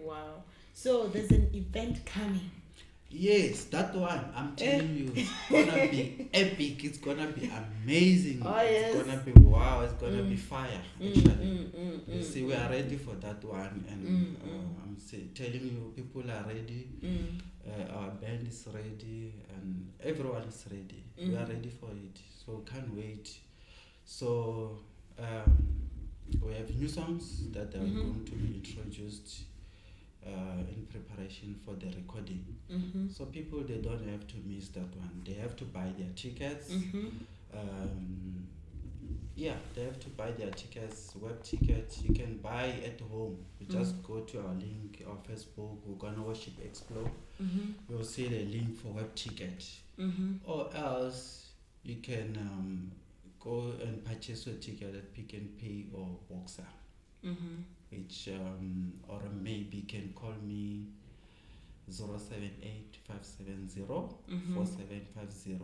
Wow. So there's an event coming. Yes, that one, I'm telling you, it's gonna be epic. It's gonna be amazing. Oh, It's yes. gonna be wow. It's gonna be fire. Actually, you see, we are ready for that one, and telling you, people are ready. Our band is ready, and everyone is ready. We are ready for it, so can't wait. So we have new songs that are going to be introduced in preparation for the recording. So people, they don't have to miss that one. They have to buy their tickets. Um, yeah, they have to buy their tickets, web tickets. You can buy at home. You just go to our link, our Facebook, Vukona Worship Explo. You'll see the link for web ticket. Or else you can go and purchase your ticket at Pick and Pay or Boxer. Which or maybe can call me 078-570-4750,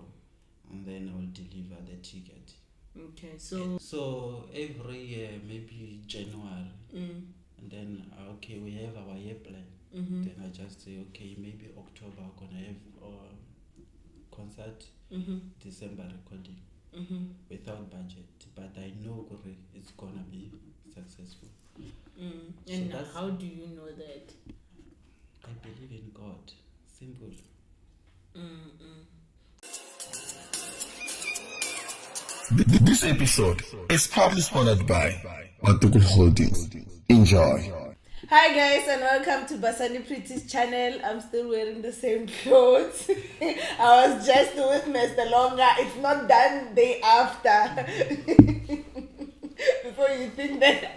and then I'll deliver the ticket. Okay, so every year, maybe January, and then okay, we have our year plan. Then I just say, okay, maybe October I'm gonna have concert, December recording, without budget, but I know it's gonna be successful. And how do you know that? I believe in God. Simple. This episode is proudly sponsored by Matukul Holdings. Enjoy. Hi guys, and welcome to Basani Pretty's channel. I'm still wearing the same clothes. I was just with Mr. Longa. It's not done day after. Before you think that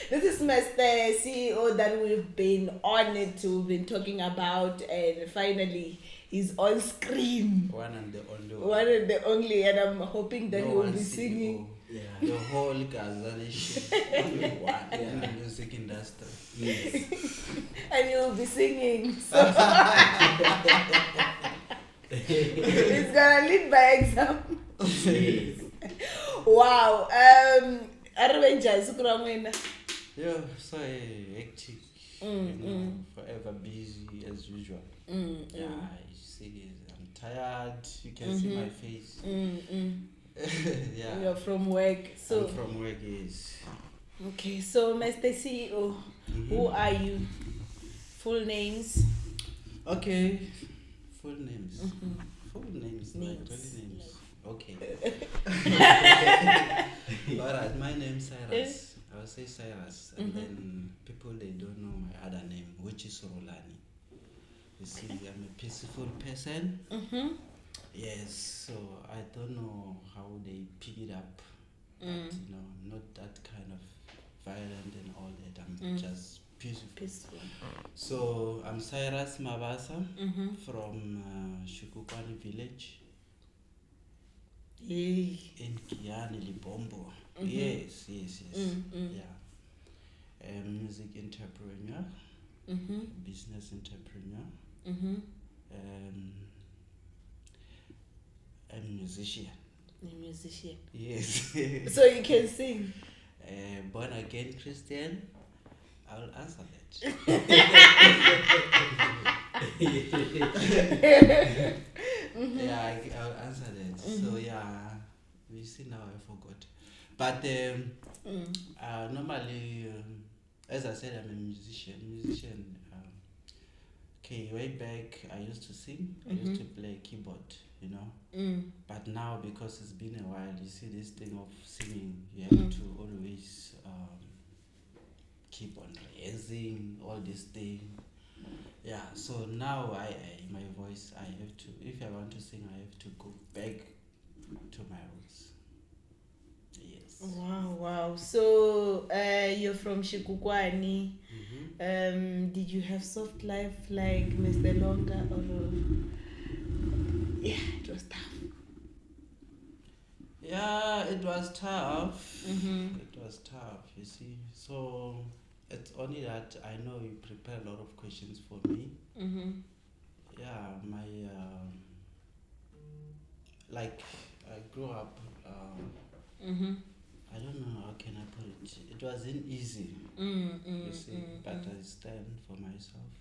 this is Mr. CEO that we've been on it to, we've been talking about, and finally he's on screen. One and the only One and the only, and I'm hoping that no he will one be CEO. singing. Yeah. The whole Gazanish only one in the music industry. Yes. And you'll be singing. So it's gonna lead by example. Yes. Wow. Arvenjas Kuramwena. Yeah, so hectic. Forever busy as usual. Yeah, you see, I'm tired. You can see my face. Yeah. You're from work. So I'm from work, yes. okay, so Mr. CEO, who are you? Full names? Okay. Full names. Full names, like 20 names. Okay. Alright, my name's Cyrus. I'll say Cyrus, and then people, they don't know my other name, which is Rolani. You see, I'm a peaceful person. Yes, so I don't know how they pick it up, but I'm not that kind of violent and all that. I'm just peaceful. So I'm Cyrus Mabasa from Shukukani village in Kiani, Libombo. Yes. Yeah. A music entrepreneur, business entrepreneur, a musician. A musician. Yes. So you can sing. Born again Christian. I will answer that. Yeah, I'll answer that. So yeah, you see, now I forgot. But normally, as I said, I'm a musician. Okay, way back I used to sing. I used to play keyboard, But now, because it's been a while, you see, this thing of singing, you have to always keep on raising all this thing. Yeah, so now my voice, I have to, if I want to sing, I have to go back to my roots. Yes. Wow. So you're from Shikukwani. Did you have soft life like Mr. Longa, or yeah, it was tough? Yeah, it was tough. It was tough, you see. So it's only that I know you prepare a lot of questions for me. Yeah, my like I grew up I don't know how can I put it. It wasn't easy, you see, but I stand for myself.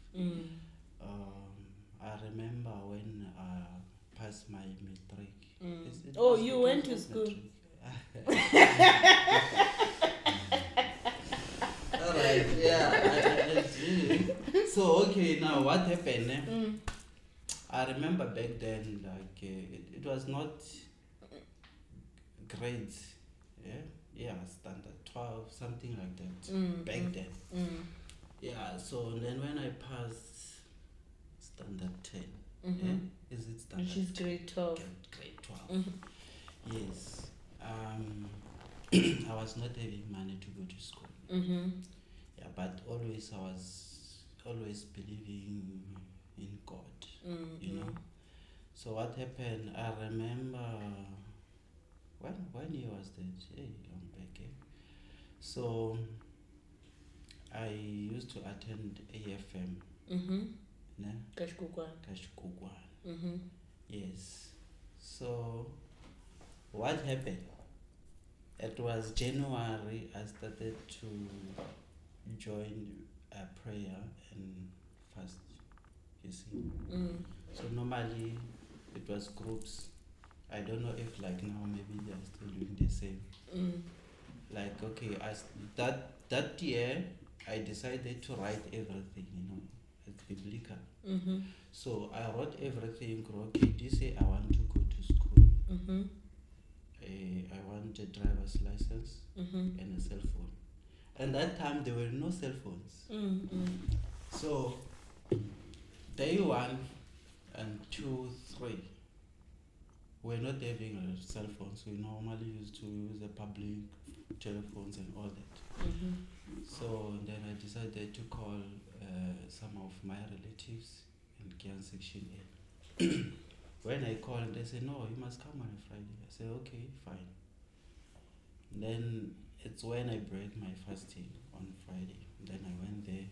I remember when I passed my matric. You went to school. Alright, yeah, I did. So okay, now what happened? I remember back then, like it was not grades, yeah, standard 12, something like that, back then. Yeah, so then when I passed standard 10, is it standard? Which is grade 12. Grade 12. Yes. I was not having money to go to school. Yeah, but always I was always believing in God, you know. So what happened? I remember when year was that? Hey, long back. So I used to attend AFM. Ne? Kashkukwan. Yes. So what happened? It was January. I started to join a prayer and fast. You see. So normally it was groups. I don't know if like now maybe they are still doing the same. Like okay, as that year I decided to write everything. You know, it's biblical. So I wrote everything. Okay, this year I want to go to school. I want a driver's license and a cell phone. And that time there were no cell phones. So day 1 and 2, 3, we're not having cell phones. We normally used to use the public telephones and all that. So then I decided to call some of my relatives in Kian Section A. When I called, they said, no, you must come on a Friday. I said, okay, fine. Then it's when I break my fasting on Friday. Then I went there.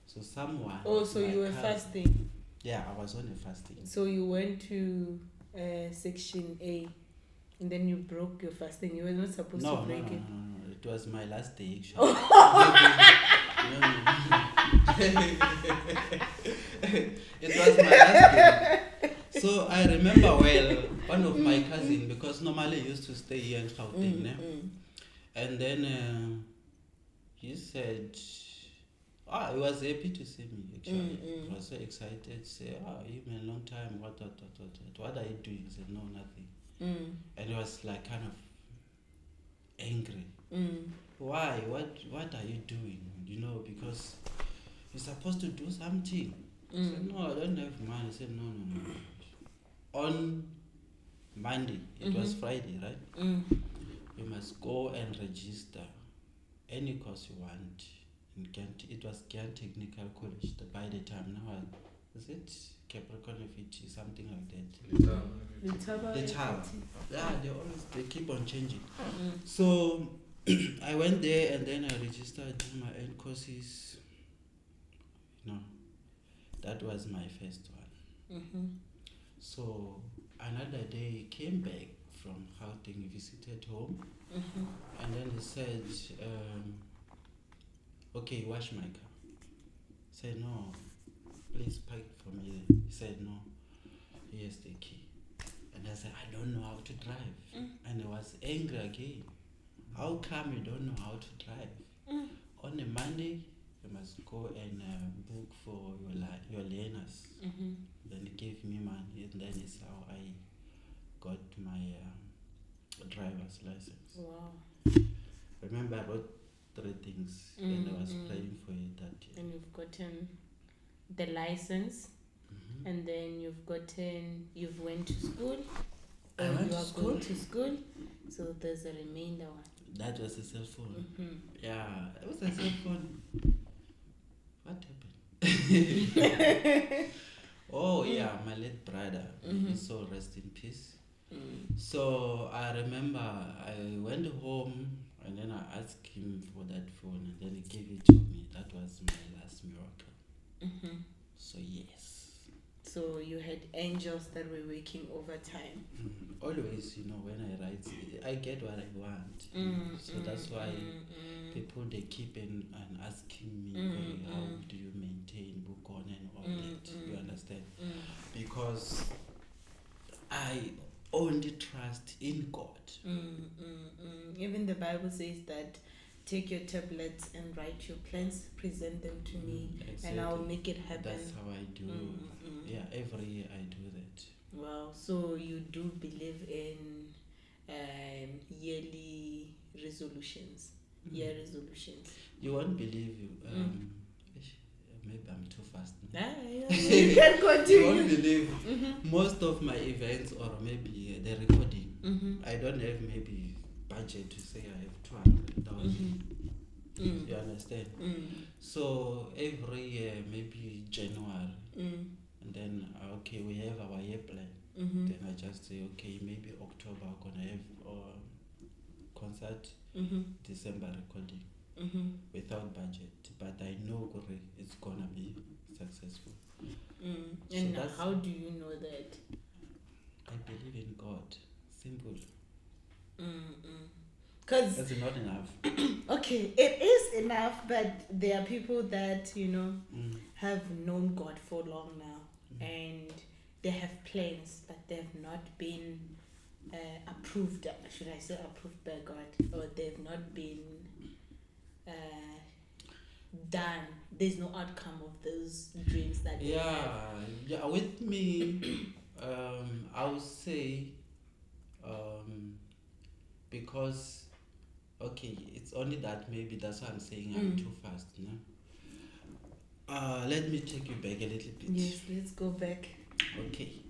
So someone... Oh, so you were fasting? Yeah, I was on a fasting. So you went to Section A and then you broke your fasting. You were not supposed to break it. No. It was my last day, actually. It was my last day. So I remember well, one of my cousins, because normally he used to stay here in Gauteng, and then he said, he was happy to see me, actually. He was so excited, say, you've been a long time, what are you doing? I said, no, nothing. And he was like kind of angry. Why? What are you doing? You know, because you're supposed to do something. I said, no, I don't have money. I said, no. On Monday, it was Friday, right? You must go and register any course you want. It was Ghent Technical College by the time now. Is it Capricorn FET, something like that? The tower. Yeah, they keep on changing. So I went there and then I registered my own courses. No, that was my first one. So another day he came back from Gauteng, visited home, and then he said, okay, wash my car. I said, no, please park for me. He said, no, here's the key. And I said, I don't know how to drive. And I was angry again. How come you don't know how to drive? On a Monday, you must go and book for your learners. Then he gave me money, and then is how I got my driver's license. Wow. Remember, I wrote 3 things, and I was praying for it that year. And you've gotten the license, and then you've went to school. I went to school. Going to school, so there's a remainder one. That was a cell phone. Yeah, it was a cell phone. What happened? Oh yeah, my late brother. His soul rest in peace. So I remember I went home and then I asked him for that phone and then he gave it to me. That was my last miracle. So yes. So you had angels that were working overtime. always, when I write, I get what I want. So that's why people they keep and asking me, how do you maintain Vukona and all that? You understand? Because I only trust in God. Even the Bible says that take your tablets and write your plans, present them to me, and I will make it happen. That's how I do. Yeah, every year I do that. Wow, so you do believe in yearly resolutions, year resolutions. You won't believe maybe I'm too fast now. You can continue. You won't believe most of my events or maybe the recording, I don't have maybe budget to say I have 200,000. You understand? So every year, maybe January, and then okay, we have our year plan. Then I just say okay, maybe October I'm gonna have concert, December recording, without budget, but I know it's gonna be successful. And so how do you know that? I believe in God. Simple. Because that's not enough. Okay, it is enough, but there are people that have known God for long now, and they have plans, but they have not been approved. Should I say approved by God, or they've not been done? There's no outcome of those dreams that they have. Yeah. With me, I would say, because. Okay, it's only that maybe that's why I'm saying I'm too fast, let me take you back a little bit. Yes, let's go back. Okay.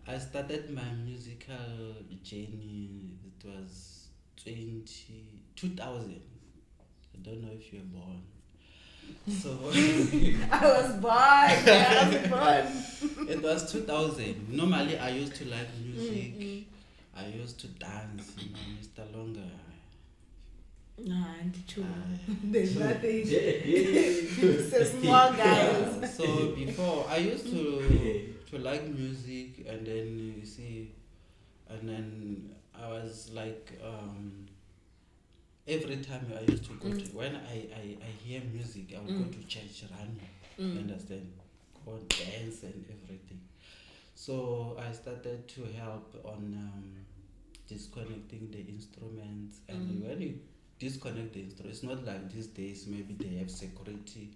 I started my musical journey, it was 2000. I don't know if you were born. So I was born. It was 2000. Normally I used to like music. I used to dance, Mr. Longer. There's nothing. It's a small guys. So before I used to like music, and then you see, and then I was like, every time I used to go to, when I hear music, I would go to church running. You understand? Go and dance and everything. So I started to help on disconnecting the instruments, and when you disconnect the instrument, it's not like these days maybe they have security.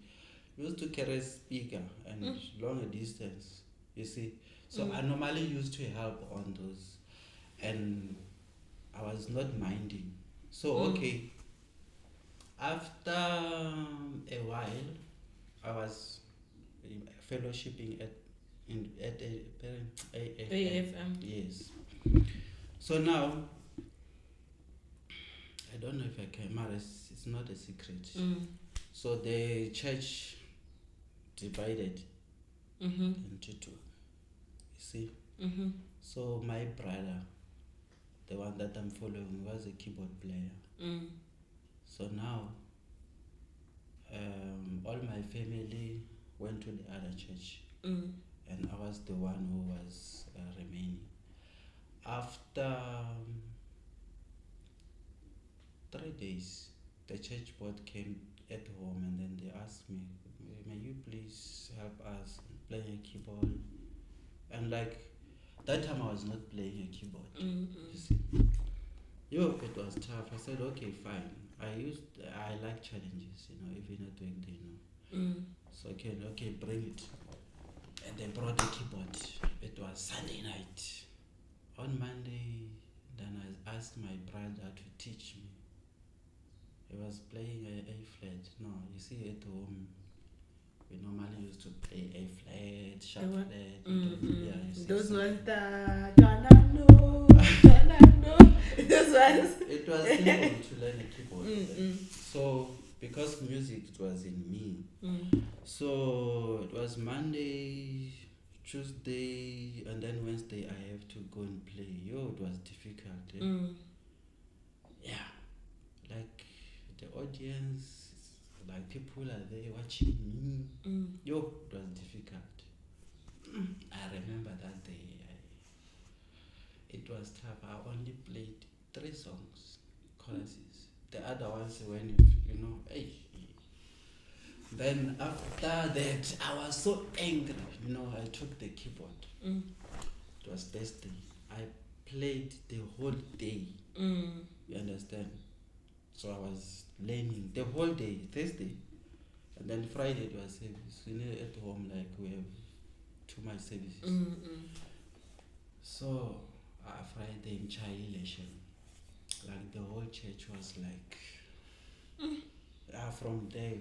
We used to carry a speaker and longer distance, you see. So I normally used to help on those, and I was not minding. So okay, after a while, I was fellowshipping at AFM. Yes. So now, I don't know if I can, but it's not a secret. So the church divided into two. You see? So my brother, the one that I'm following, was a keyboard player. So now, all my family went to the other church, and I was the one who was remaining. After 3 days, the church board came at home, and then they asked me, may you please help us play a keyboard? And like that time I was not playing a keyboard. You see? It was tough. I said, okay, fine. I like challenges, even at work they know. So okay, bring it. And they brought the keyboard. It was Sunday night. On Monday, then I asked my brother to teach me. He was playing A flat. No, you see at home, we normally used to play A flat, sharp flat. Yeah, those so ones that those ones. it was simple to learn a keyboard. So because music was in me, so it was Monday, Tuesday, and then Wednesday I have to go and play. It was difficult. Yeah, like the audience, like people are there watching me. It was difficult. I remember that day. it was tough. I only played 3 songs, choruses. The other ones when hey. Then after that, I was so angry. I took the keyboard. It was Thursday. I played the whole day. You understand? So I was learning the whole day, Thursday. And then Friday it was service. At home, like, we have too much services. So Friday in child election, like the whole church was like, from there,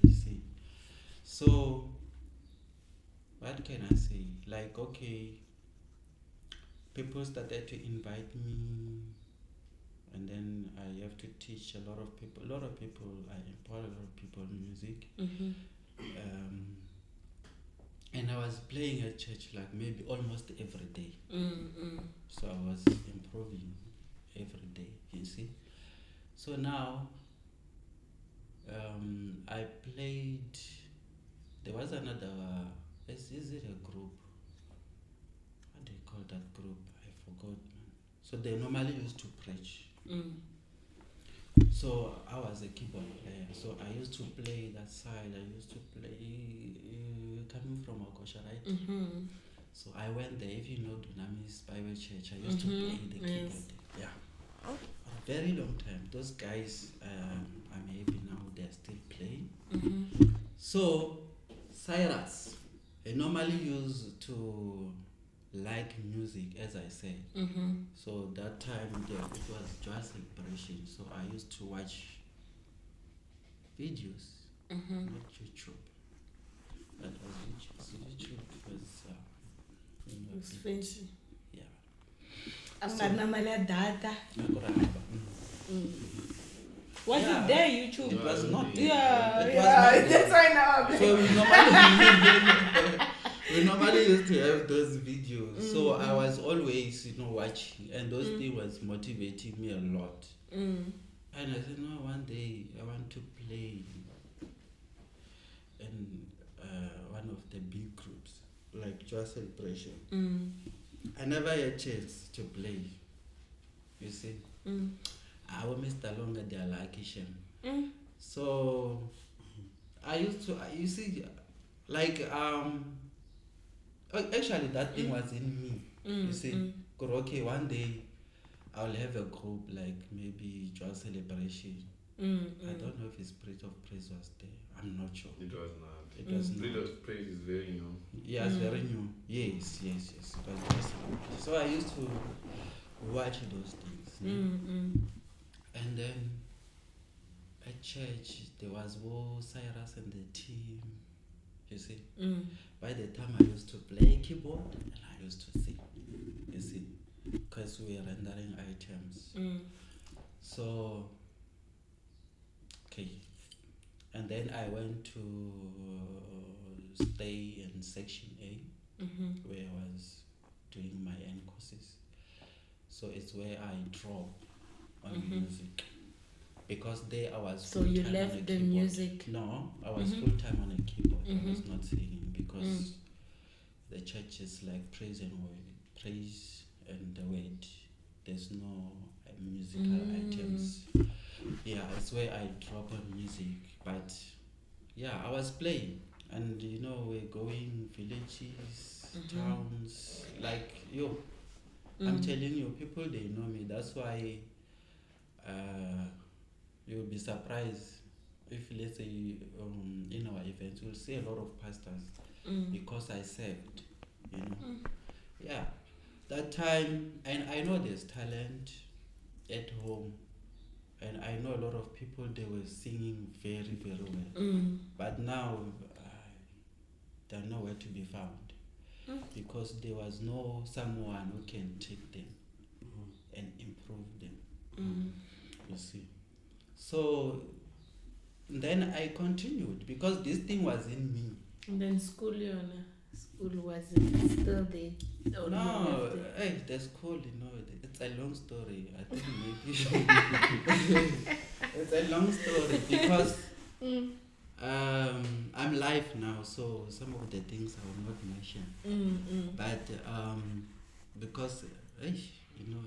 you see. So what can I say? Like, okay, people started to invite me, and then I have to teach a lot of people. I employ a lot of people in music. And I was playing at church like maybe almost every day. So I was improving every day, you see. So now I played, there was another, is it a group? What do you call that group? I forgot. So they normally used to preach. So I was a keyboard player. So I used to play that side. I used to play coming from Okosha, right? So I went there. If you know Dunamis Bible Church, I used to play the keyboard. Yeah. A very long time. Those guys, I'm happy now, they're still playing. So Cyrus, I normally used to like music, as I said. So that time it was just celebration. So I used to watch videos, not YouTube. That was videos. YouTube was It's fancy. yeah. I'm data. Was Yeah. it there, YouTube? It was not. Yeah, It was yeah. not That's why now. So we normally used to have those videos. So I was always, watching, and those things was motivating me a lot. And I said, no, one day I want to play in one of the big groups, like Joy Celebration. I never had a chance to play. You see, I was Mr. Longer there, like Isham. So I used to, you see, like actually that thing was in me. You see, okay, one day I'll have a group like maybe Joy Celebration. I don't know if the Spirit of Praise was there. I'm not sure. It was not. It was not. Spirit of Praise is very new. Yeah, it's very new. Yes. It was Joy Celebration. So I used to watch those things. And then at church there was Cyrus and the team. You see, by the time I used to play keyboard and I used to sing. You see, because we were rendering items. So okay, and then I went to stay in section A, where I was doing my N courses. So it's where I draw on music, because there I was. So you full-time left on a the keyboard. music? No, I was full time on a keyboard. I was not singing because the church is like praise and the word. There's no musical items. Yeah, it's where I drop on music. But yeah, I was playing, and we're going villages, towns, like I'm telling you, people, they know me. That's why you'll be surprised if, let's say, in our events, you'll see a lot of pastors because I served, Yeah, that time, and I know there's talent at home, and I know a lot of people, they were singing very, very well. But now, they're nowhere to be found. Because there was no someone who can take them and improve them. You see. So then I continued because this thing was in me. And then school wasn't still there. Or No, you left it? the school, it's a long story. I think maybe it's a long story because I'm live now, so some of the things I will not mention. But because you know,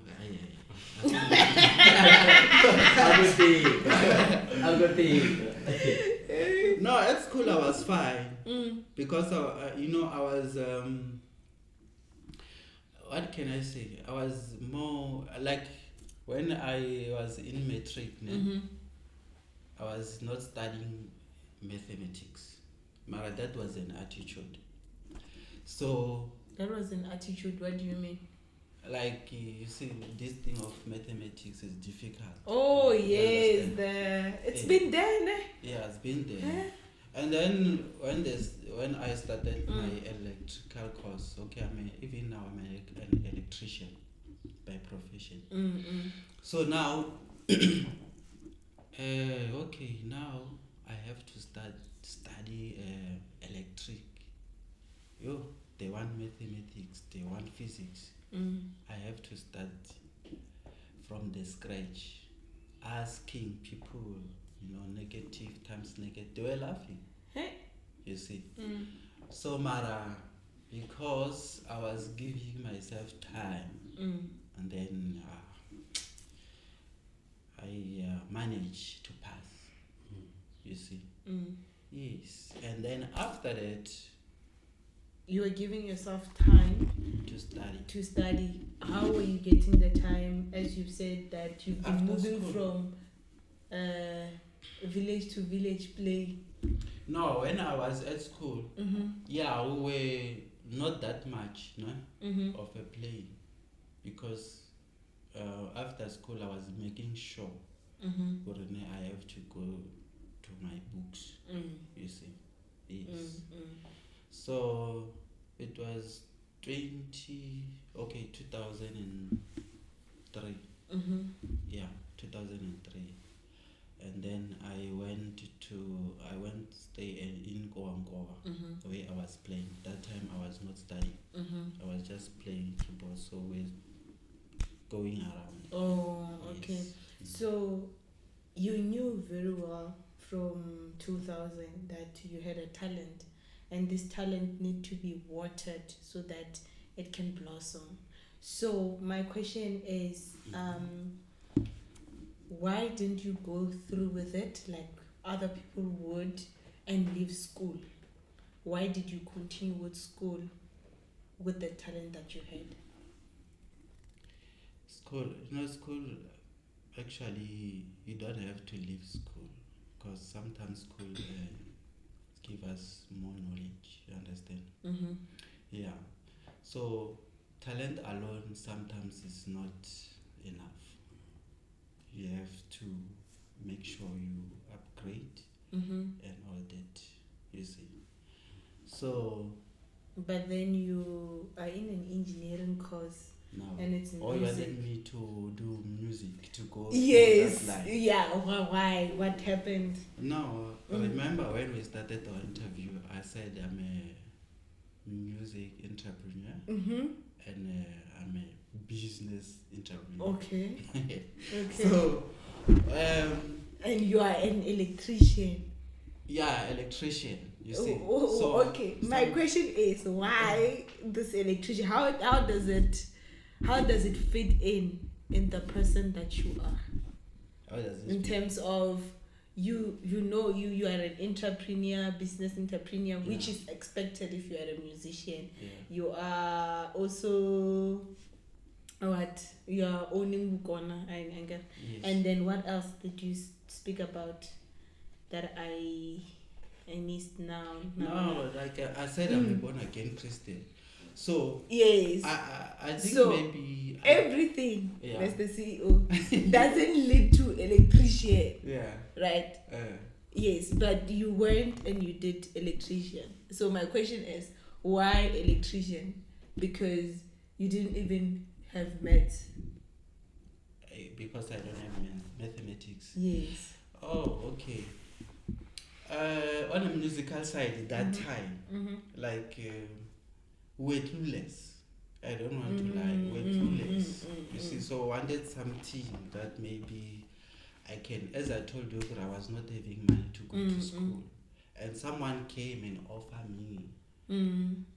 I'll go take. no, at school I was fine because you know, I was what can I say? I was more like when I was in matric, I was not studying mathematics. Mara, that was an attitude. So That was an attitude. What do you mean? like you see, this thing of mathematics is difficult. Oh You yes, understand? it's been there, ne? Yeah, it's been there. Huh? And then when I started my electrical course, okay, even now I'm an electrician by profession. So now, okay, now I have to study electric. They want mathematics, they want physics. I have to start from the scratch, asking people, you know, negative times negative. They were laughing. Hey. You see. So Mara, because I was giving myself time, and then I managed to pass. You see. Yes, and then after that, You were giving yourself time to study. to study. How were you getting the time? As you've said that you've been After moving school. from village to village play. No, when I was at school, yeah, we were not that much, no, of a play, because after school I was making sure I have to go to my books. You see, yes. So it was 2003. Yeah, 2003. And then I went stay in Goangoa, where I was playing. That time I was not studying. I was just playing keyboard, so we're going around. Oh, okay. Yes. So you knew very well from 2000 that you had a talent, and this talent need to be watered so that it can blossom. So my question is, why didn't you go through with it like other people would and leave school? Why did you continue with school with the talent that you had? School, actually, you don't have to leave school, because sometimes school give us more knowledge, you understand? Yeah. So talent alone sometimes is not enough. You have to make sure you upgrade and all that, you see. So But then you are in an engineering course. now, And it's you music. wanted me to do music, to go Yes. through that line. Yeah. Why? What happened? No, remember when we started our interview, I said I'm a music entrepreneur and I'm a business entrepreneur. Okay. Okay. So, And you are an electrician. yeah, electrician. You see. Okay. My question is, why this electrician? How does it fit in the person that you are? How does it In feel? terms of you are an entrepreneur, business entrepreneur, which is expected if you are a musician. Yeah. You are also you are owning Vukona, Yes. and then what else did you speak about that I missed now? No, like I said, I'm a born again Christian. So Yes. I think So, maybe everything, Yeah. that's the CEO, doesn't lead to electrician, yeah. right? Yes, but you weren't and you did electrician. So my question is, why electrician? Because you didn't even have maths. Because I don't have mathematics. Yes. Oh, okay. On a musical side, that time, like we're clueless. I don't want to lie. We're clueless. You see, so I wanted something that maybe I can. As I told you, I was not having money to go to school, and someone came and offered me,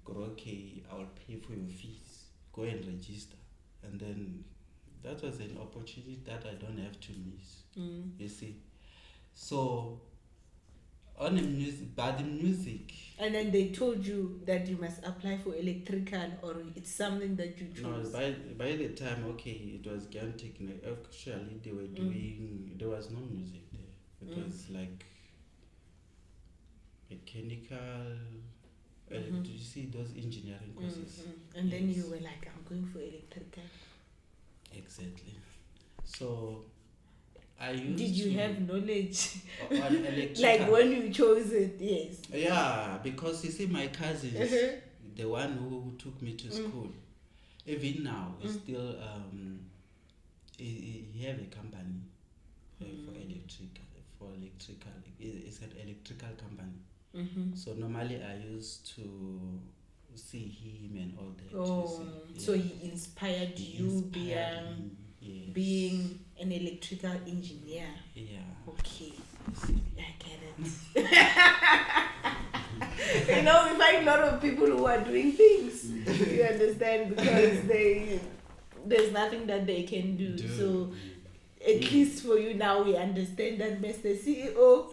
okay, I'll pay for your fees, go and register, and then that was an opportunity that I don't have to miss. You see, so on the music, but the music. And then they told you that you must apply for electrical, or it's something that you No, chose. by the time, okay, it was Gantic. Actually, they were doing. There was no music there. It was like mechanical. Do you see those engineering courses? And then Yes. you were like, I'm going for electrical. Exactly. So I used. Did you have knowledge? on electrical? Like when you chose it, yes. Yeah, because you see, my cousins, the one who took me to school, even now, is still he have a company for electrical. It's an electrical company. So normally I used to see him and all that. Oh, you see. so Yeah. he inspired He you inspired me, yes. being an electrical engineer. Yeah. Okay, You see. I get it. You know, we find a lot of people who are doing things. You understand, because there's nothing that they can do. So at least for you now, we understand that Mr. CEO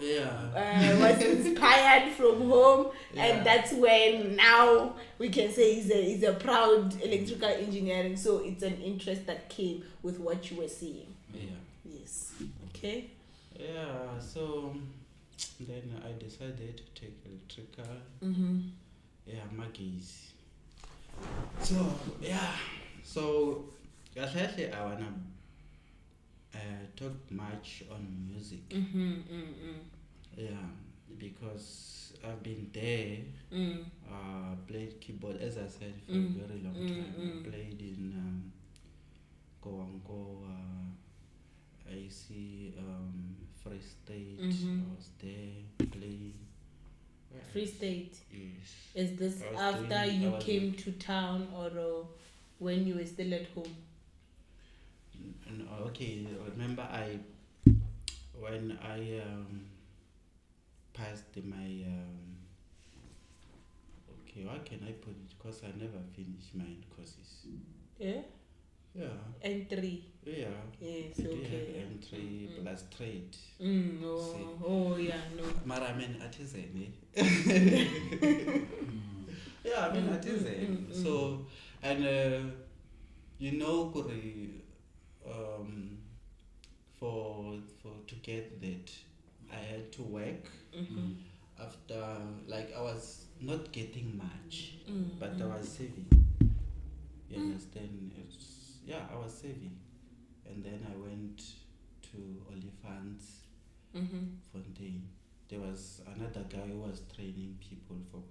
was inspired from home, and that's when now we can say he's a proud electrical engineering. So it's an interest that came with what you were seeing. Yeah. Yes. Okay. Yeah. So then I decided to take electrical. Yeah, Maggie's. So yeah. So actually, I wanna talk much on music. Yeah, because I've been there. Played keyboard, as I said, for a very long time. I played in Kowanko, I see Free State. I was there playing. Free State. Yes. Is this I was after doing- I you was- came to town, or when you were still at home? Okay, remember when I passed my okay, how can I put it? Because I never finished my courses. Yeah. Yeah. N3. Yeah. Yes. We do Okay. have entry plus trade. Oh yeah. No. Mara, I mean artisan. Yeah, I mean artisan. So, and you know, Kuri, for to get that, I had to work. After, like, I was not getting much, but I was saving. You understand? I was saving, and then I went to Olifants, Fontaine. There was another guy who was training people for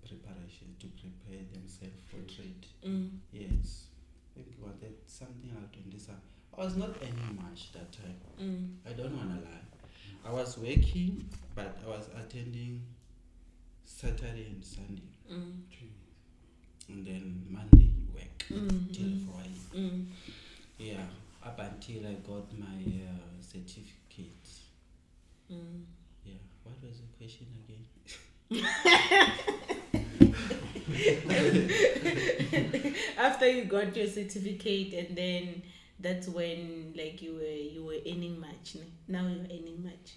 preparation to prepare themselves for trade. Yes, I think he wanted something like 20. I was not earning much that time. I don't wanna lie. I was working, but I was attending Saturday and Sunday, and then Monday work till Friday. Yeah, up until I got my certificate. Yeah, what was the question again? After you got your certificate, and then that's when, like, you were earning much. Now you're earning much.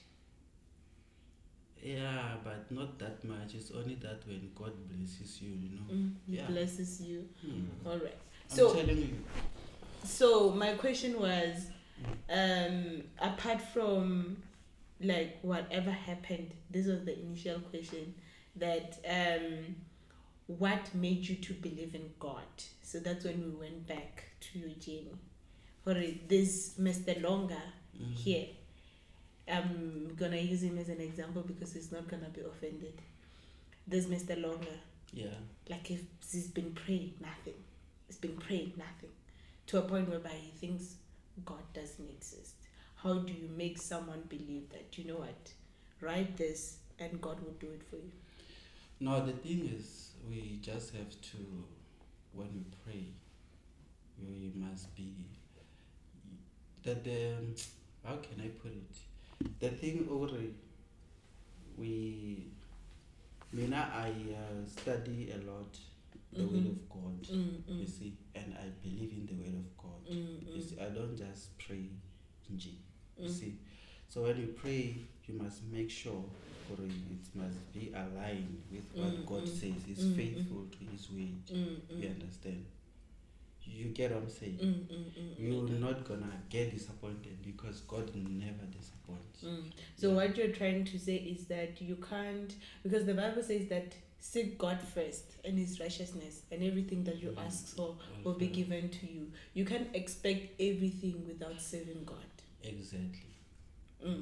Yeah, but not that much. It's only that when God blesses you, you know. He blesses you. All right. I'm So telling you. So my question was, apart from, like, whatever happened, this was the initial question, that what made you to believe in God? So that's when we went back to your journey. For this Mr. Longer here, I'm gonna use him as an example because he's not gonna be offended. This Mr. Longer, like, if he's been praying nothing, to a point whereby he thinks God doesn't exist. How do you make someone believe that, you know what, write this and God will do it for you? No, the thing is, we just have to, when we pray, we must be, that how can I put it? The thing already, I study a lot the word of God. You see, and I believe in the word of God. You see, I don't just pray, you see. So when you pray, you must make sure it must be aligned with what God says. He's faithful to His word. You understand? You get what I'm saying? You're not gonna get disappointed because God never disappoints. So what you're trying to say is that you can't, because the Bible says that seek God first and His righteousness, and everything that you ask for will be given to you. You can't expect everything without serving God. Exactly.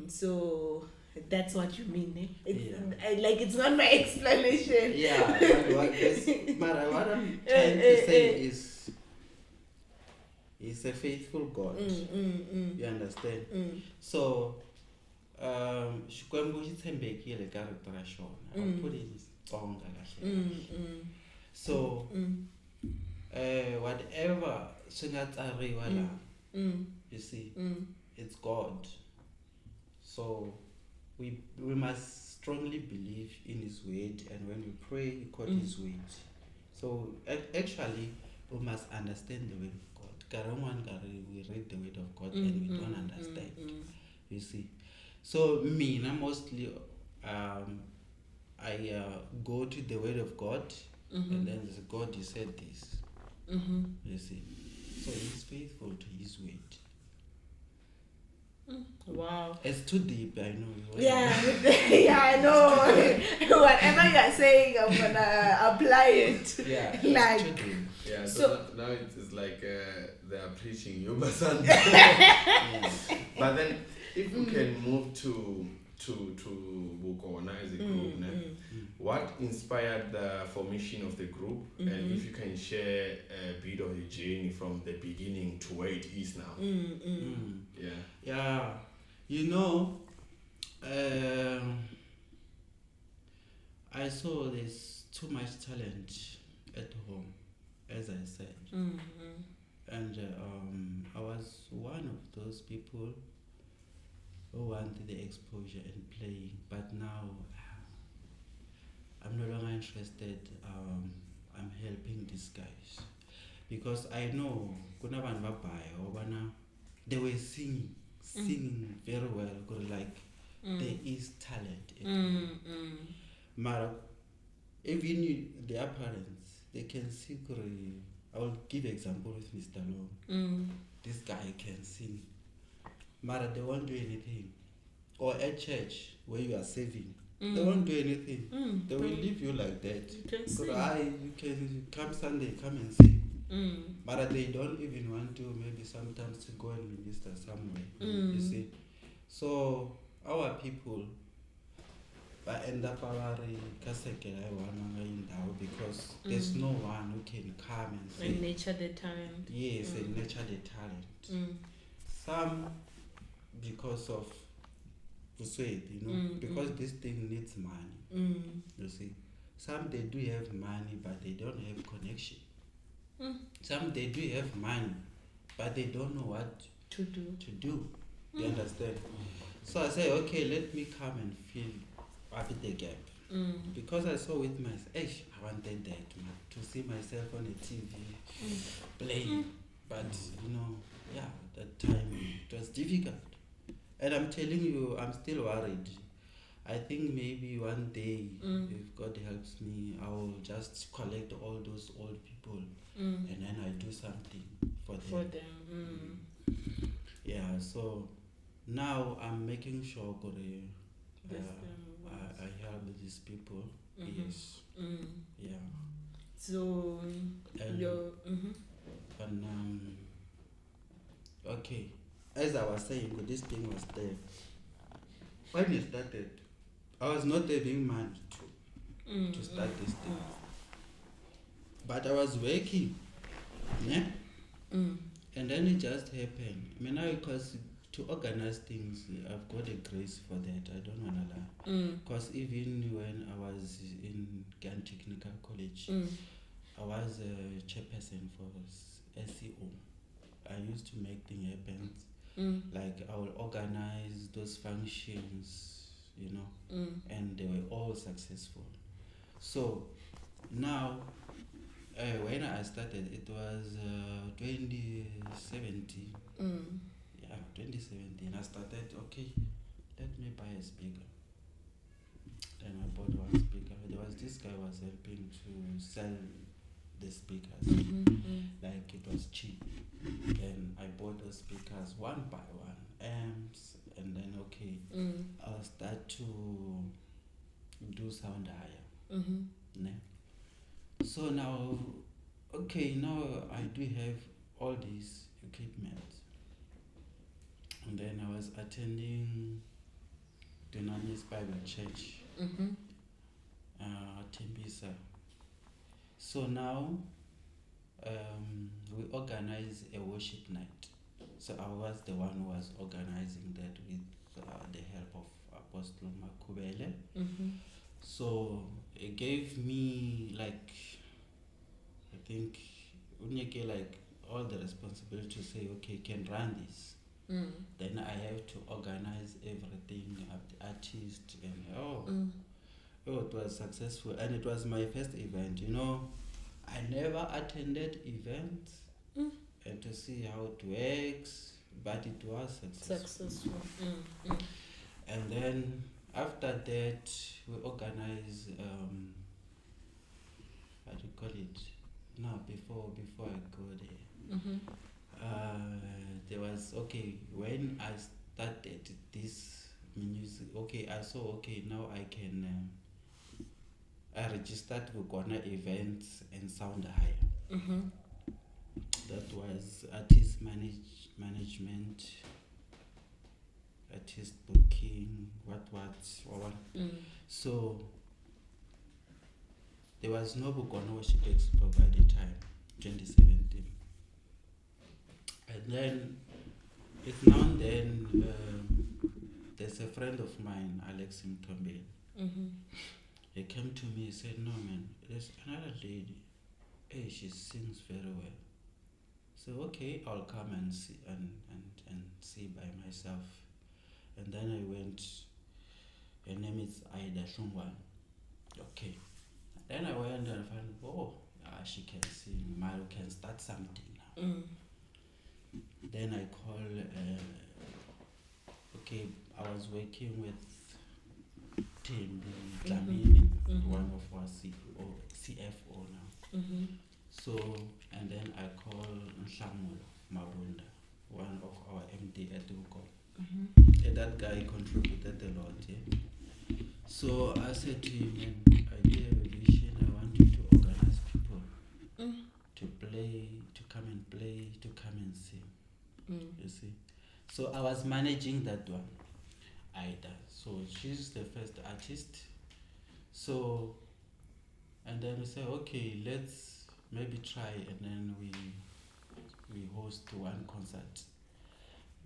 So that's what you mean, eh? It's not my explanation. Yeah, but what I'm trying to say is He's a faithful God. You understand? So Xikwembu xi tshembekile ka rito ra xona. I'll put it in Tsonga kahle. So whatever swi nga tsariwa laha, you see, it's God. So we must strongly believe in His word, and when we pray, we quote His word. So actually, we must understand the word of God. We read the word of God and we don't understand. You see. So me, mostly, I go to the word of God, and then there's God, you said this. You see. So He's faithful to His word. Wow. It's too deep, I know. Yeah, I know. Whatever you are saying, I'm gonna apply it. Yeah, like. it's too deep. Yeah, so now it's like they are preaching you, but But then, if we can move to Vukona as a group, what inspired the formation of the group, and if you can share a bit of the journey from the beginning to where it is now. Yeah, you know, I saw there's too much talent at home, as I said, and I was one of those people who wanted the exposure and playing, but now I'm no longer interested. I'm helping these guys because I know they were singing very well, like there is talent in them. But even their parents, they can sing. I will give example with Mr. Long. This guy can sing, but they won't do anything. Or at church where you are saving, they won't do anything. They will leave you like that. You can sing. You can come Sunday, come and sing. But they don't even want to maybe sometimes to go and minister somewhere. You see. So our people end up because there's no one who can come and say And nurture the talent. yes, and nurture the talent. Some because of because this thing needs money. You see. Some they do have money but they don't have connection. Some they do have money but they don't know what To do. You understand? So I say, okay, let me come and fill up the gap. Because I saw with myself, I wanted that to see myself on a TV playing. But that time it was difficult. And I'm telling you, I'm still worried. I think maybe one day, if God helps me, I will just collect all those old people and then I do something for them. Yeah, so now I'm making sure I help these people. Yes. Yeah. So okay. As I was saying, this thing was there. When it started, I was not having money to start this thing. But I was working. Yeah? And then it just happened. I mean, now because to organize things, I've got a grace for that. I don't want to lie. Because even when I was in Ghana Technical College, I was a chairperson for SEO. I used to make things happen. Like I will organize those functions, and they were all successful. So now When I started, it was 2017. Yeah, 2017. I started, okay, let me buy a speaker. Then I bought one speaker. There was this guy was helping to sell the speakers. Like it was cheap. Then I bought the speakers one by one, amps, and then okay, I'll start to do sound higher. Ne? So now, okay, now I do have all these equipment. And then I was attending Dynamis Bible Church, Tembisa. So now we organize a worship night. So I was the one who was organizing that with the help of Apostle Makubele. So it gave me like, I think, like all the responsibility to say, okay, can run this. Then I have to organize everything, the artist, and it was successful, and it was my first event. I never attended events and to see how it works, but it was successful. And then after that, we organized what do you call it? No, before I go there, there was when I started this music. Okay, I saw now I can. I registered Vukona events and sound higher. That was artist management, artist booking, what. So there was no Vukona Worship Expo by the time, 2017. And then it's now and then there's a friend of mine, Alex Mtombe. He came to me and said, no man, there's another lady. Hey, she sings very well. So okay, I'll come and see and see by myself. And then I went. Her name is Aida Shungwan. Okay. Then I went and found, she can sing. Mario can start something now. Then I called. I was working with Tim Dlamini, one of our CFO now. So, and then I called Nshamulo Mabunda, one of our MD at Vukona. And that guy contributed a lot. Yeah? So I said to him, I do have a vision. I want you to organize people to play, to come and play, to come and sing. You see? So I was managing that one. Aida. So she's the first artist. So, and then we say, okay, let's maybe try, and then we host one concert.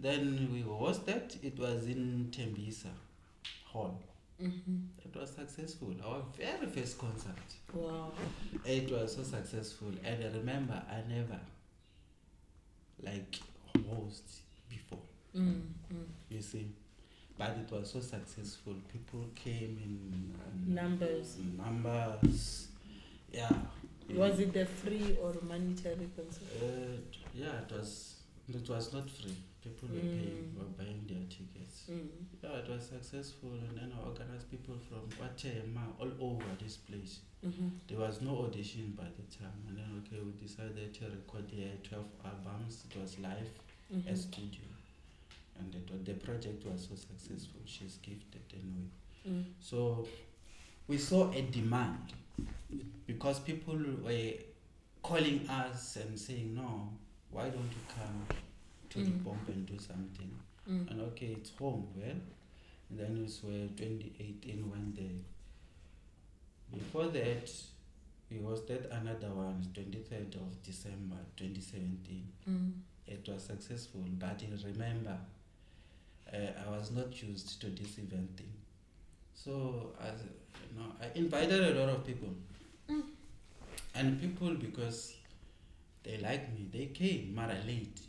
Then we hosted. It was in Tembisa Hall. It was successful. Our very first concert. Wow. It was so successful, and I remember I never host before. You see. But it was so successful. People came in numbers. Yeah. Was it a free or monetary concert? Yeah, it was not free. People were buying their tickets. Yeah, it was successful, and then I organized people from Guatemala all over this place. There was no audition by the time, and then we decided to record 12 albums. It was live at studio. And the project was so successful. She's gifted anyway. So we saw a demand because people were calling us and saying, no, why don't you come to the Pomp and do something? And it's home. Well, and then it was 2018 one day. Before that, we hosted another one, 23rd of December 2017. It was successful, but remember, I was not used to this event thing. So I invited a lot of people. And people, because they like me, they came mara late.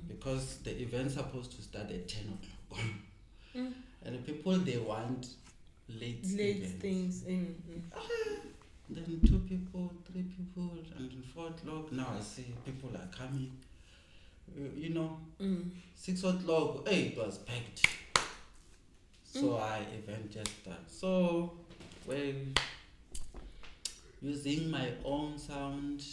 Because the event's supposed to start at 10 o'clock. And the people, they want late events. Things. then 2 people, 3 people, and 4 o'clock. Now I see people are coming. You know, 6 o'clock, hey, it was packed. So I event just started. So, well, using my own sound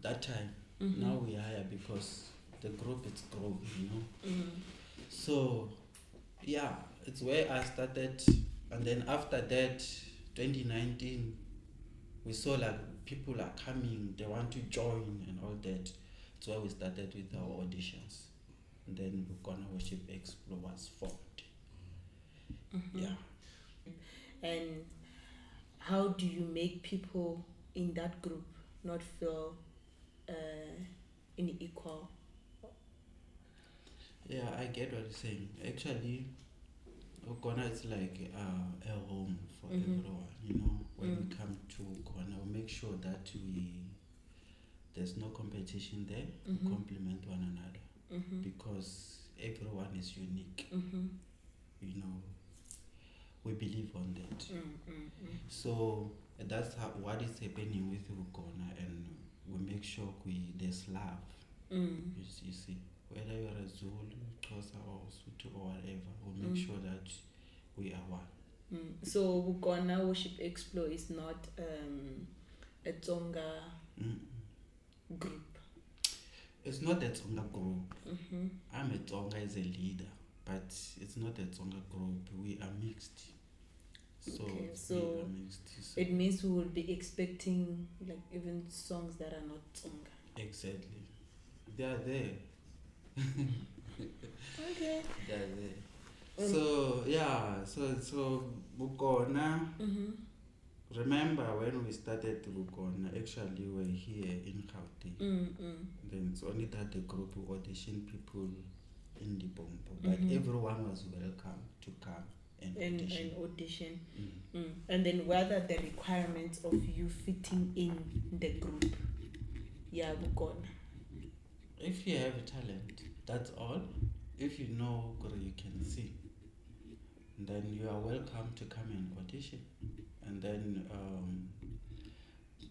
that time. Now we hire because the group is growing, you know. So, yeah, it's where I started. And then after that, 2019, we saw like people are coming, they want to join and all that. That's why we started with our auditions. And then Vukona Worship Explo was formed. Yeah. And how do you make people in that group not feel unequal? Yeah, I get what you're saying. Actually, Vukona is like a home for everyone. You know, when we come to Vukona, we make sure that there's no competition there. We complement one another because everyone is unique. You know, we believe on that. So that's what is happening with Vukona, and we make sure there's love. You see, whether you're a Zulu, Xhosa, or Sotho or whatever, we make sure that we are one. So Vukona Worship Explo is not a Tsonga group. It's not a Tsonga group. I'm a Tsonga as a leader, but it's not a Tsonga group. We are mixed. So, Okay, so we are mixed. So it means we will be expecting like even songs that are not Tsonga. exactly. They are there. Okay. They are there. So yeah, so Vukona. Remember when we started Vukona, actually we were here in Gauteng. Then it's only that the group auditioned people in the Bombo, but everyone was welcome to come and audition. And then what are the requirements of you fitting in the group? Yeah, Vukona. If you have talent, that's all. If you know you can sing, then you are welcome to come and audition. And then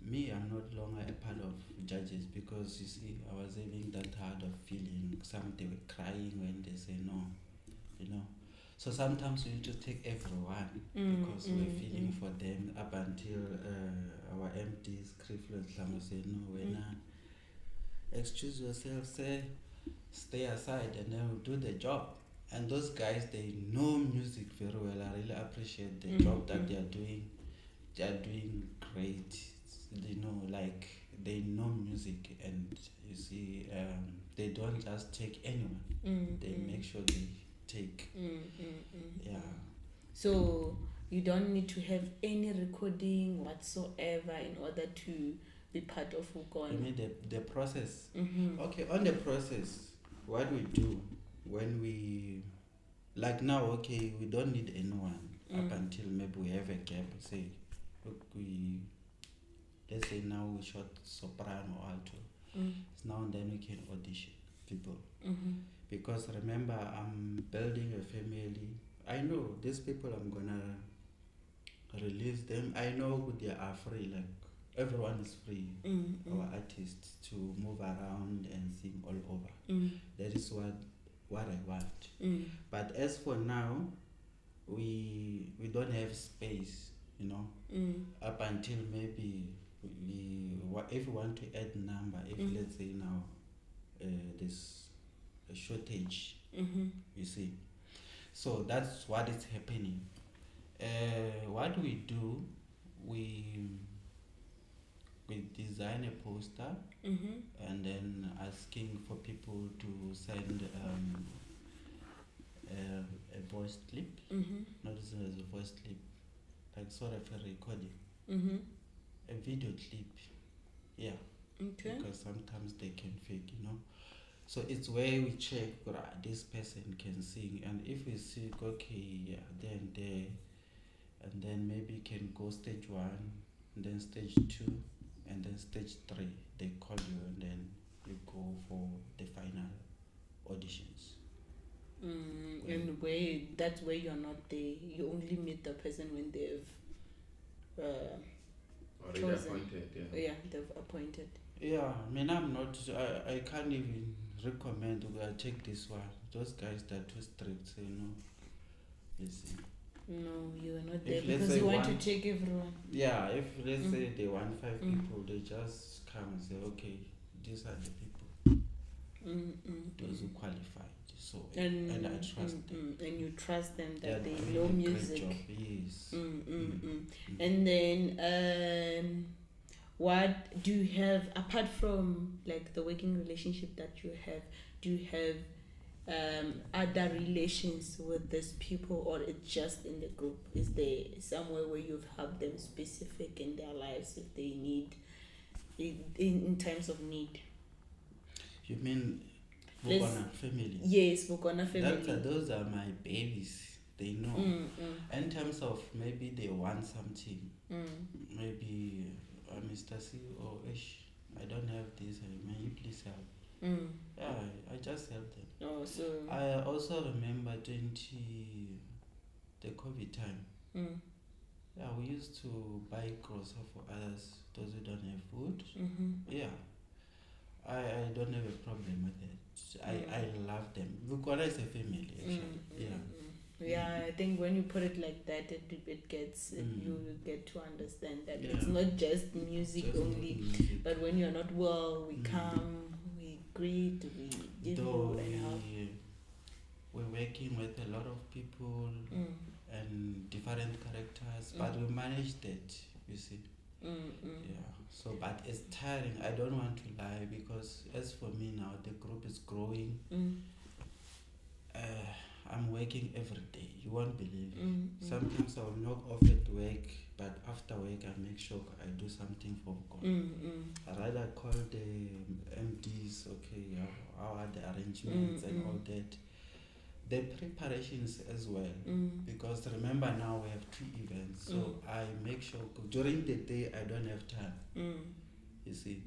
me, I'm not longer a part of judges because you see, I was having that hard of feeling. Some they were crying when they say no, you know. So sometimes we need to take everyone because we're feeling for them up until our MDs, Criflo and say no, we're not. Excuse yourself, say, stay aside, and then we'll do the job. And those guys, they know music very well. I really appreciate the job that they are doing. They are doing great. They know, like, they know music, and you see, they don't just take anyone. They make sure they take. Yeah. So you don't need to have any recording whatsoever in order to be part of Vukona. You mean the process? Okay, on the process, what we do when we, like now, okay, we don't need anyone up until maybe we have a gap. Say, look, let's say now we shot soprano or alto. It's now and then we can audition people. Because remember, I'm building a family. I know these people, I'm gonna release them. I know they are free, like everyone is free, our artists, to move around and sing all over. That is what I want. But as for now, we don't have space, you know. Up until maybe if we want to add number, if let's say now there's a shortage, you see. So that's what is happening. What we do, we design a poster and then asking for people to send a voice clip, not as a voice clip, like sort of a recording, a video clip, yeah. Okay. Because sometimes they can fake, you know. So it's where we check, this person can sing, and if we see, okay, yeah, then there, and then maybe can go stage 1, and then stage 2, and then stage 3. They call you, and then you go for the final auditions. And that's where you're not there. You only meet the person when they've Already chosen. appointed, yeah. Yeah, they've appointed. Yeah, I mean, I'm not, I can't even recommend take this one. Those guys that are too strict, so you see. No, you are not If there let's because say you want one- to take everyone. Yeah, if let's say they want 5 Mm. people, they just come and say, okay, these are the people, those who qualify. So, and I trust them. And you trust them They're that they doing know a great music. job, yes. And then, what do you have apart from like the working relationship that you have? Do you have other relations with these people, or it's just in the group? Is there somewhere where you've helped them specific in their lives if they need, in times of need? You mean Let's- Vukona family? Yes, Vukona family. Those are my babies. They know. In terms of maybe they want something, maybe Mr. C or Ish, I don't have this. May you please help? Yeah, I just help them. Oh, so I also remember the COVID time. Yeah, we used to buy groceries for others, those who don't have food. Yeah, I don't have a problem with it. I love them. Vukona is a family, actually. yeah, I think when you put it like that, it gets you get to understand that it's Yeah. not just music Just not only, music. but when you're not well, we come, we greet, we give Though you and help. we're working with a lot of people and different characters, but we manage that, you see. Yeah. So, but it's tiring. I don't want to lie because as for me now, the group is growing. I'm working every day. You won't believe. Sometimes I'll knock off at work, but after work I make sure I do something for God. I rather call the MDs. Okay, how are the arrangements and all that. The preparations as well, because remember now we have 2 events, so I make sure during the day I don't have time. You see,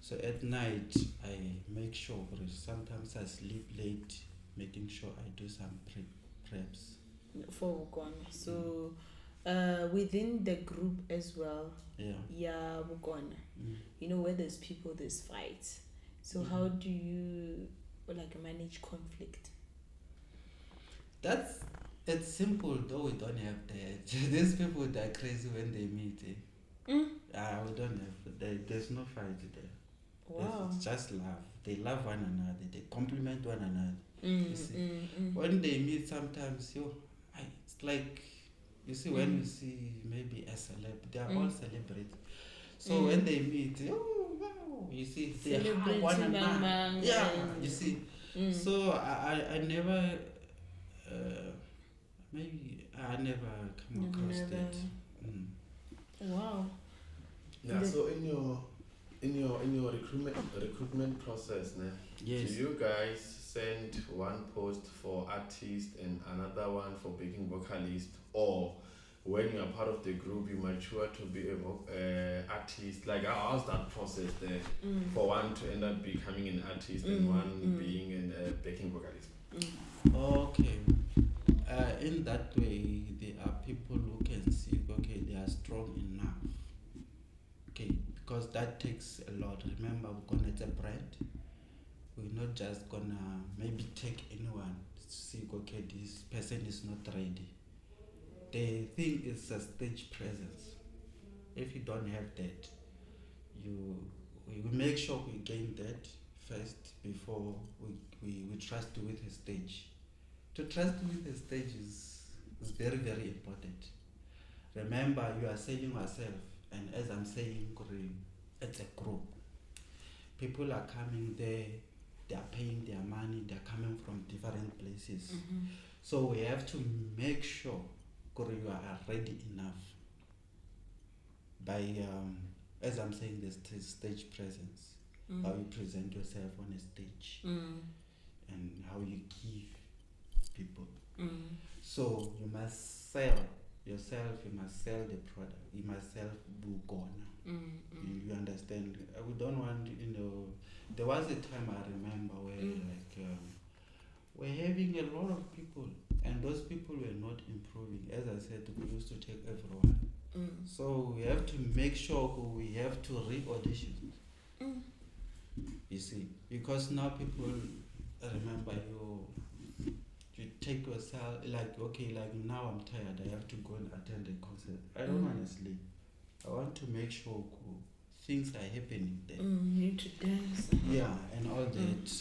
so at night I make sure. Sometimes I sleep late, making sure I do some preps for Vukona. So within the group as well, yeah, Vukona. You know, where there's people, there's fights. So how do you like manage conflict? It's simple, though we don't have that. These people that are crazy when they meet. We don't have. There's no fight there. Wow. It's just love. They love one another. They compliment one another. You see, when they meet, sometimes it's like, you see, when you see maybe a celeb, they are all celebrated. So when they meet, oh wow, you see, they hug one another. Yeah, you see. So I never. Maybe I never come across that. Wow. Yeah. So in your recruitment process, Yes. do you guys send one post for artist and another one for backing vocalist, or when you are part of the group you mature to be a artist? Like how's that process there for one to end up becoming an artist and one being a backing vocalist? Okay. In that way, there are people who can see, okay, they are strong enough. Okay, because that takes a lot. Remember, we're gonna it's a brand. We're not just gonna maybe take anyone. See, okay, this person is not ready. The thing is a stage presence. If you don't have that, we make sure we gain that first before we trust you with a stage. To trust with a stage is very, very important. Remember, you are selling yourself, and as I'm saying, it's a group. People are coming there, they are paying their money, they are coming from different places. So we have to make sure you are ready enough by, as I'm saying, the stage presence, how you present yourself on a stage, and how you give people. So you must sell yourself, you must sell the product, you must sell Vukona. You understand? We don't want, there was a time I remember where we're having a lot of people and those people were not improving. As I said, we used to take everyone. So we have to make sure we have to re-audition. You see, because now people remember you take yourself like, okay, like now I'm tired, I have to go and attend a concert. I don't want to sleep. I want to make sure things are happening there. Need to dance. Yeah, and all that.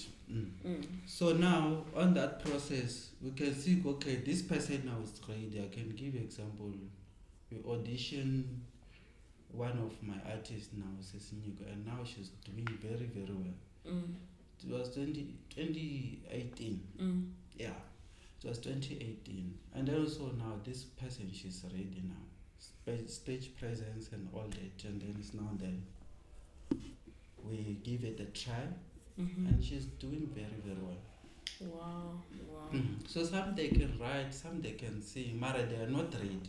So now on that process, we can see, okay, this person now is ready. I can give you example. We audition one of my artists now, Sesinyiko, and now she's doing very, very well. It was 2018. Yeah, it was 2018. And also now this person, she's ready now. Stage presence and all that. And then it's now that we give it a try. And she's doing very, very well. Wow. So some they can write, some they can sing, Mara they are not ready.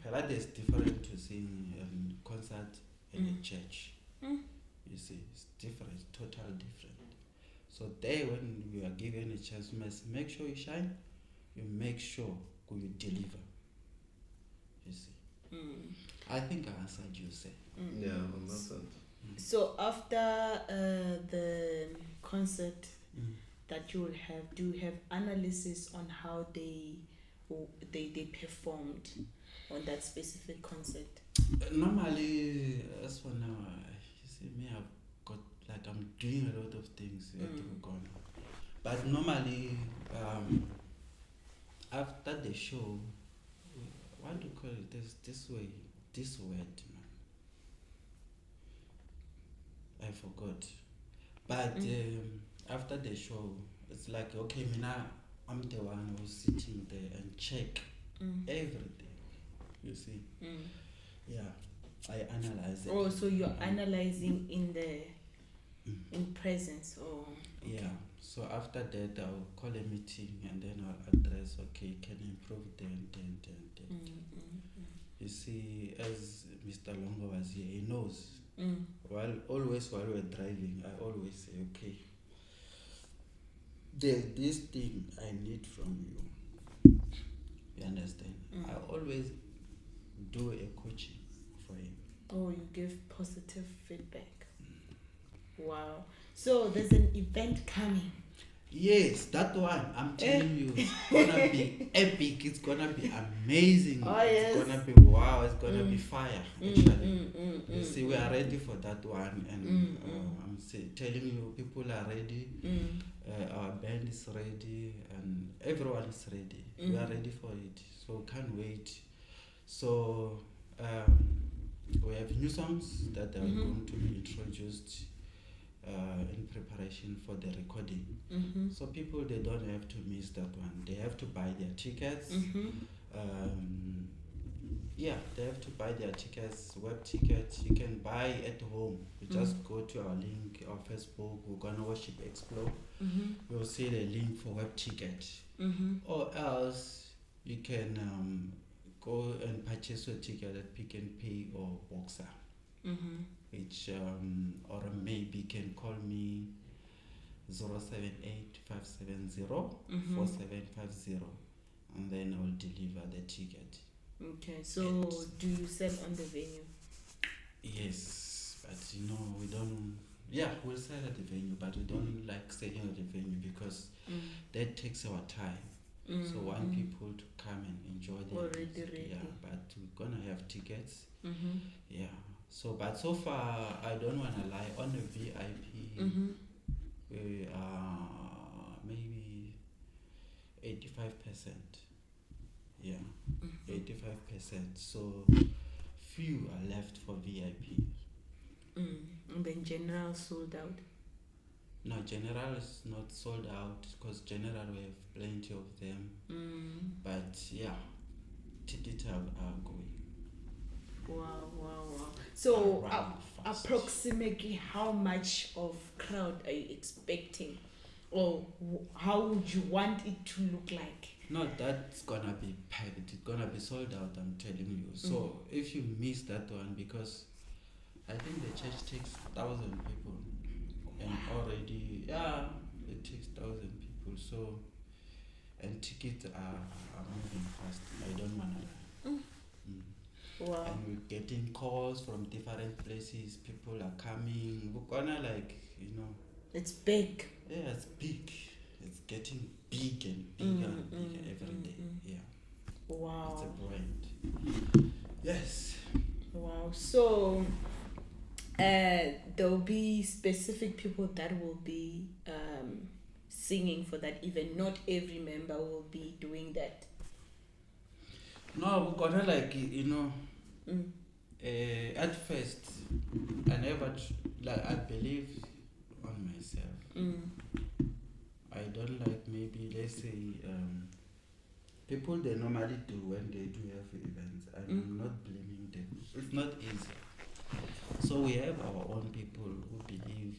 Perhaps it's different to sing in concert in a church. You see, it's different, totally different. So there, when you are given a chance, you must make sure you shine. You make sure you deliver. You see. I think I answered you, say. Yeah, on that side. So after the concert that you will have, do you have analysis on how they performed on that specific concert? Normally, as for now, you see me, I've got, like, I'm doing a lot of things at Vukona. But normally, after the show, what do you call it? There's this word, man. I forgot. But after the show, it's like, okay, now I'm the one who's sitting there and check everything. You see? Yeah, I analyze it. Oh, so you're analyzing in presence, or yeah. So after that, I'll call a meeting and then I'll address, okay, can improve then. You see, as Mr. Longo was here, he knows. While we're driving, I always say, okay, there's this thing I need from you. You understand? I always do a coaching for him. Oh, you give positive feedback. Wow. So there's an event coming. Yes, that one, I'm telling you, it's gonna be epic, it's gonna be amazing, it's gonna be wow, it's gonna be fire, actually. You see, we are ready for that one, and I'm telling you, people are ready, our band is ready, and everyone is ready. We are ready for it, so can't wait. So, we have new songs that are going to be introduced in preparation for the recording. So people, they don't have to miss that one. They have to buy their tickets. Yeah, they have to buy their tickets, web tickets. You can buy at home. You just go to our link, our Facebook, Vukona Worship Explo. You'll see the link for web ticket. Or else you can go and purchase your ticket at Pick and Pay or Boxer. Which or maybe can call me 078-570-4750, and then I'll deliver the ticket. Okay, so do you sell on the venue? Yes, but we don't. Yeah, we'll sell at the venue, but we don't like selling at the venue because that takes our time. So we want people to come and enjoy the Already music. ready. Yeah, but we're gonna have tickets. Yeah. So, but so far, I don't want to lie, on the VIP, we are maybe 85%. Yeah, 85%. So, few are left for VIP. And then general sold out. No, general is not sold out because general we have plenty of them. But yeah, tickets are going. Wow. So approximately how much of crowd are you expecting, or how would you want it to look like? No, that's gonna be packed. It's gonna be sold out, I'm telling you. So if you miss that one, because I think the church takes 1,000 people, and already it takes 1,000 people. So, and tickets are moving fast. I don't wanna lie. Wow. And we're getting calls from different places. People are coming. Vukona, like, It's big. yeah, it's big. It's getting big and bigger and bigger every day. Yeah. Wow. It's a brand. Yes. Wow. So there'll be specific people that will be singing for that event. Not every member will be doing that. No, we're gonna, like, at first, I never, I believe on myself. I don't like, maybe, let's say, people they normally do when they do have events. I'm not blaming them. It's not easy. So we have our own people who believe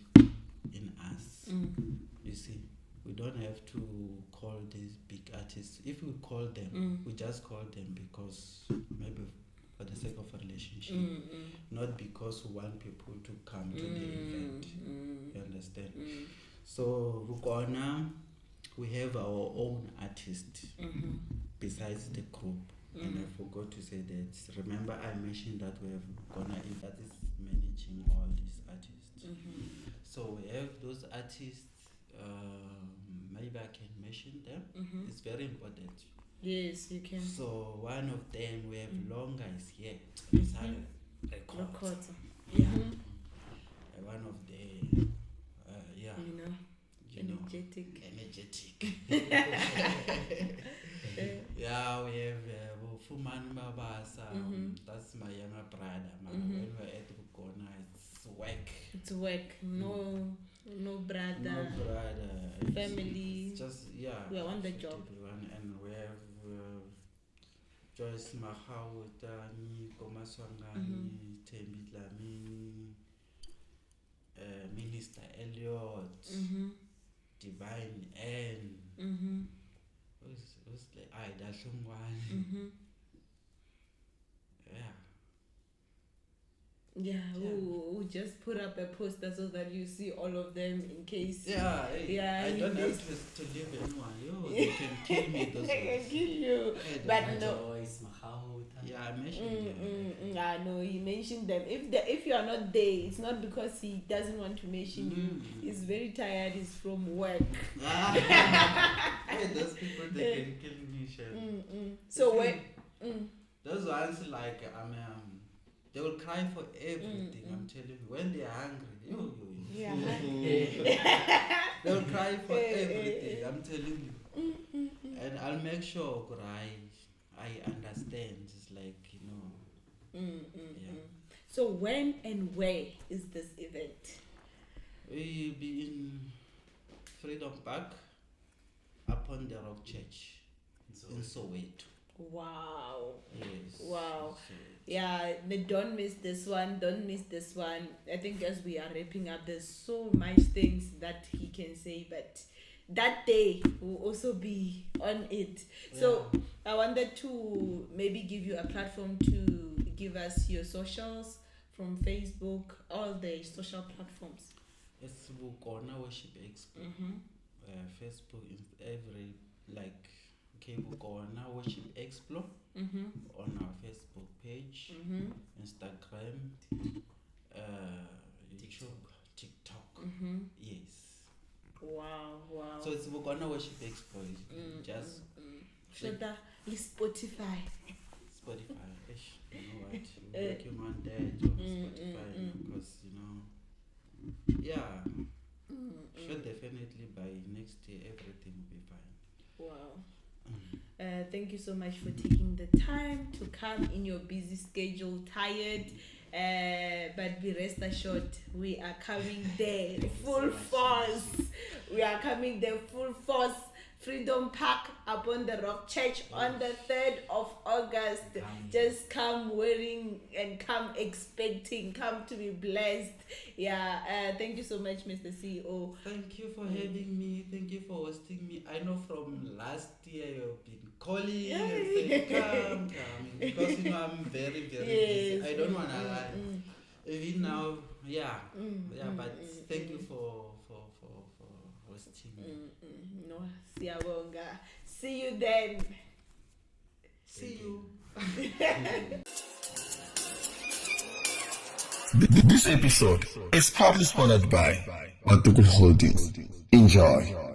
in us. You see, we don't have to call these big artists. If we call them, we just call them because maybe for the sake of a relationship, not because we want people to come to the event. You understand? So Vukona, we have our own artist besides the group. And I forgot to say that. Remember, I mentioned that we have Vukona that is managing all these artists. So we have those artists. Maybe I can mention them. It's very important. Yes, you can. So one of them, we have Longa is here. It's Records. Yeah. One of the yeah. Energetic. Yeah, we have Fuman Mabasa. That's my younger brother. When we're at Vukona, it's work. It's work. No brother. No brother. Family. It's just, yeah. We are on the job. Everyone. And we have Joyce Mahauta, Koma Swangani, Tembi Dlamini, Minister Elliot, Divine N. Who's like Ida Shungwani? Yeah. Yeah, we'll just put up a poster so that you see all of them in case. Yeah, I don't have to leave anyone. They can kill me. Those They can ones. kill you. But no. Joyce, Mahauta. Yeah, I mentioned them. I know he mentioned them. If you are not there, it's not because he doesn't want to mention you. He's very tired. He's from work. Hey, those people, they can kill me. So when those ones, like, they will cry for everything. I'm telling you, when they are hungry, yeah. they will cry for everything. I'm telling you, and I'll make sure I understand. It's like, yeah. So when and where is this event? We'll be in Freedom Park upon the Rock Church in Soweto. Wow. Yes. Wow. So, Yeah, don't miss this one. Don't miss this one. I think as we are wrapping up, there's so much things that he can say, but that day will also be on it. So I wanted to maybe give you a platform to give us your socials from Facebook, all the social platforms. it's Vukona Worship Expo. Facebook is every, like, Vukona Worship Explo on our Facebook page, Instagram, YouTube, TikTok. Yes. Wow. So it's Vukona Worship Expo. Just So that is Spotify. Spotify. You know what? We're working on that on Spotify because, yeah. Sure, definitely by next year everything will be fine. Wow. Thank you so much for taking the time to come in your busy schedule, tired. But be rest assured, we are coming there full force. We are coming there full force. Freedom Park upon the Rock Church on the 3rd of August. Just come wearing and come expecting, come to be blessed. Yeah, thank you so much, Mr. CEO. Thank you for having me. Thank you for hosting me. I know from last year you've been calling and saying, come. Because, I'm very, very busy. I don't want to lie. Even now, but thank you for hosting me. No, siyabonga. See you then. See you. This episode is proudly sponsored by Matukul Holdings. Enjoy.